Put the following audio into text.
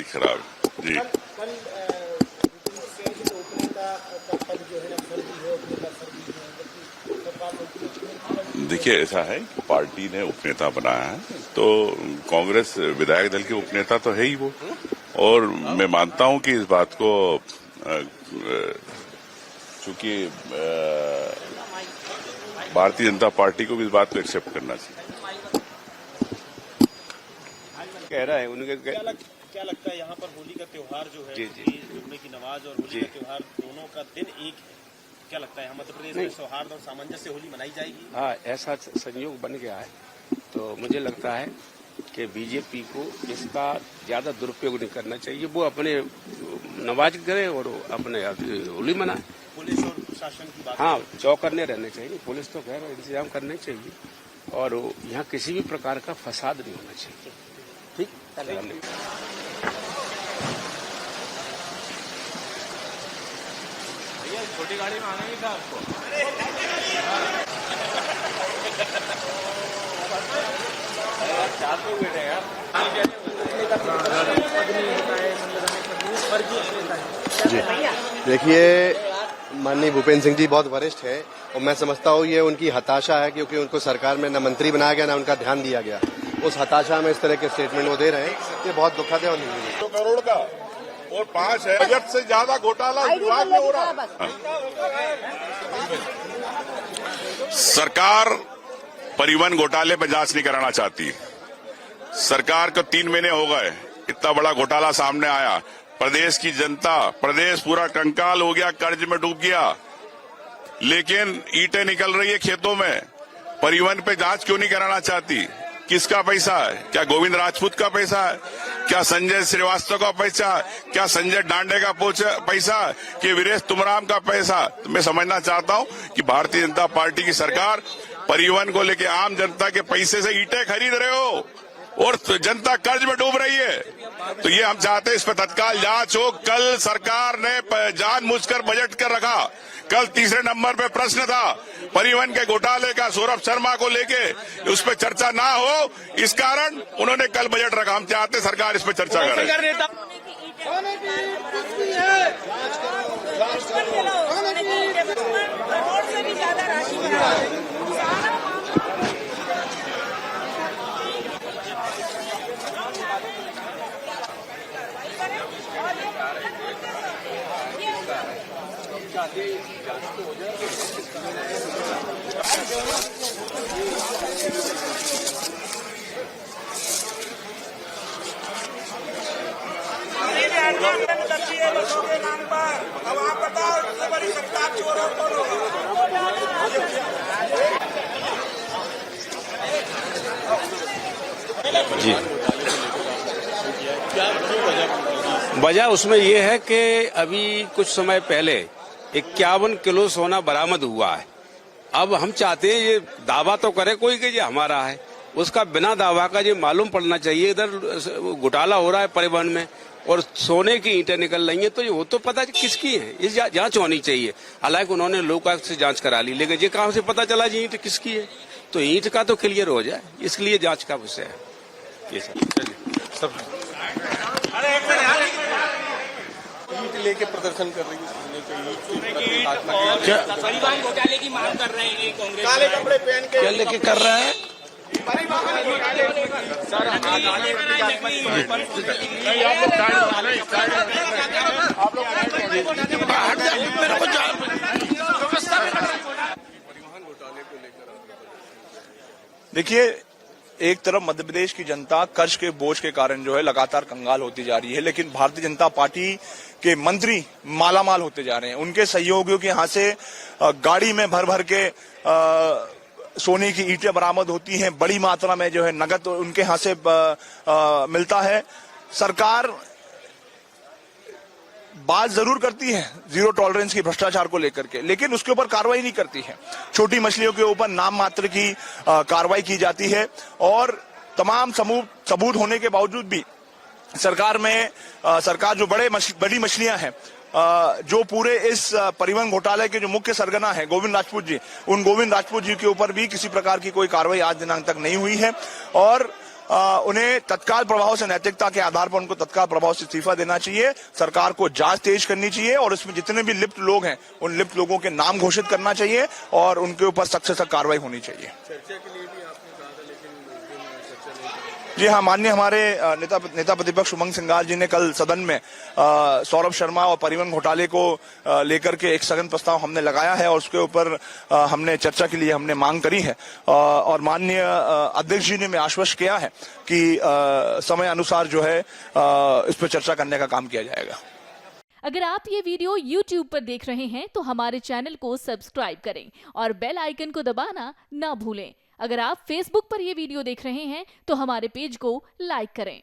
खराब है जी। देखिए, ऐसा है कि पार्टी ने उपनेता बनाया है, तो कांग्रेस विधायक दल के उपनेता तो है ही वो, और मैं मानता हूं कि इस बात को चूंकि भारतीय जनता पार्टी को भी इस बात को एक्सेप्ट करना चाहिए। कह रहा है उनके क्या लगता है यहाँ पर होली का त्योहार जो है, जुम्मे की नमाज और होली का त्योहार दोनों का दिन एक है, क्या लगता है मध्य प्रदेश में सौहार्द और सामंजस्य होली मनाई जाएगी? हाँ, ऐसा संयोग बन गया है, तो मुझे लगता है कि बीजेपी को इसका ज्यादा दुरुपयोग नहीं करना चाहिए। वो अपने नमाज करे और अपने होली मनाए। पुलिस और प्रशासन की बात, हाँ, चौकन्ने रहने चाहिए। पुलिस तो खैर इंतजाम करने चाहिए, और यहाँ किसी भी प्रकार का फसाद नहीं होना चाहिए। ठीक, भैया छोटी गाड़ी में आना ही था आपको। चार लोग बैठे यार। जी देखिए, माननीय भूपेंद्र सिंह जी बहुत वरिष्ठ हैं, और मैं समझता हूँ ये उनकी हताशा है, क्योंकि उनको सरकार में न मंत्री बनाया गया, न उनका ध्यान दिया गया। उस हताशा में इस तरह के स्टेटमेंट वो दे रहे हैं, ये बहुत दुखद है। और 2 करोड़ का और 5 है, बजट से ज्यादा घोटाला विभाग में हो रहा है। सरकार परिवहन घोटाले पर जांच नहीं कराना चाहती। सरकार को 3 महीने हो गए, इतना बड़ा घोटाला सामने आया। प्रदेश की जनता, प्रदेश पूरा कंकाल हो गया, कर्ज में डूब गया, लेकिन ईंटें निकल रही है खेतों में। परिवहन पे जांच क्यों नहीं कराना चाहती? किसका पैसा है? क्या गोविंद राजपूत का पैसा है? क्या संजय श्रीवास्तव का पैसा? क्या संजय डांडे का पैसा? कि वीरेश तुमराम का पैसा? तो मैं समझना चाहता हूं कि भारतीय जनता पार्टी की सरकार परिवहन को लेकर आम जनता के पैसे से ईंटें खरीद रहे हो, और जनता कर्ज में डूब रही है। तो ये हम चाहते हैं इस पर तत्काल जांच हो। कल सरकार ने जानबूझकर बजट कर रखा। कल तीसरे नंबर पे प्रश्न था परिवहन के घोटाले का, सौरभ शर्मा को लेके, उस पर चर्चा ना हो, इस कारण उन्होंने कल बजट रखा। हम चाहते सरकार इस पर चर्चा करे। अब आप बताओ, इससे बड़ी सरकार चोर और कौन होगा? जी, वजह उसमें यह है कि अभी कुछ समय पहले 51 किलो सोना बरामद हुआ है। अब हम चाहते हैं ये दावा तो करे कोई कि ये हमारा है, उसका बिना दावा का ये मालूम पड़ना चाहिए इधर घोटाला हो रहा है परिवहन में, और सोने की ईंटें निकल रही हैं, तो ये वो तो पता किसकी है, ये जांच होनी चाहिए। हालांकि उन्होंने लोकायुक्त से जांच करा ली, लेकिन ये कहां से पता चला जी ईंट किसकी है? तो ईंट का तो क्लियर हो जाए, इसलिए जांच का विषय है ये सब। ईंट लेके प्रदर्शन कर रही है, परिवहन घोटाले की मांग कर रहे हैं कांग्रेस। काले कपड़े पहन के क्या लेके कर रहा है? देखिए, एक तरफ मध्य प्रदेश की जनता कर्ज के बोझ के कारण जो है लगातार कंगाल होती जा रही है, लेकिन भारतीय जनता पार्टी के मंत्री मालामाल होते जा रहे हैं। उनके सहयोगियों के यहाँ से गाड़ी में भर भर के सोने की ईंटें बरामद होती हैं, बड़ी मात्रा में जो है नगद उनके यहाँ से मिलता है। सरकार बात जरूर करती है जीरो टॉलरेंस की भ्रष्टाचार को लेकर के, लेकिन उसके ऊपर कार्रवाई नहीं करती है। छोटी मछलियों के ऊपर नाम मात्र की कार्रवाई की जाती है, और तमाम सबूत होने के बावजूद भी सरकार जो बड़ी मछलियां हैं, जो पूरे इस परिवहन घोटाले के जो मुख्य सरगना है गोविंद राजपूत जी, उन गोविंद राजपूत जी के ऊपर भी किसी प्रकार की कोई कार्रवाई आज दिनांक तक नहीं हुई है। और उन्हें तत्काल प्रभाव से, नैतिकता के आधार पर उनको तत्काल प्रभाव से इस्तीफा देना चाहिए। सरकार को जांच तेज करनी चाहिए और इसमें जितने भी लिप्त लोग हैं उन लिप्त लोगों के नाम घोषित करना चाहिए और उनके ऊपर सख्त से सख्त कार्रवाई होनी चाहिए। जी हाँ, माननीय हमारे नेता प्रतिपक्ष उमंग सिंघार जी ने कल सदन में सौरभ शर्मा और परिवहन घोटाले को लेकर के एक स्थगन प्रस्ताव हमने लगाया है और उसके ऊपर हमने चर्चा के लिए हमने मांग करी है और माननीय अध्यक्ष जी ने मैं आश्वस्त किया है कि समय अनुसार जो है इस पर चर्चा करने का काम किया जाएगा। अगर आप ये वीडियो YouTube पर देख रहे हैं तो हमारे चैनल को सब्सक्राइब करें और बेल आइकन को दबाना ना भूलें। अगर आप Facebook पर ये वीडियो देख रहे हैं तो हमारे पेज को लाइक करें।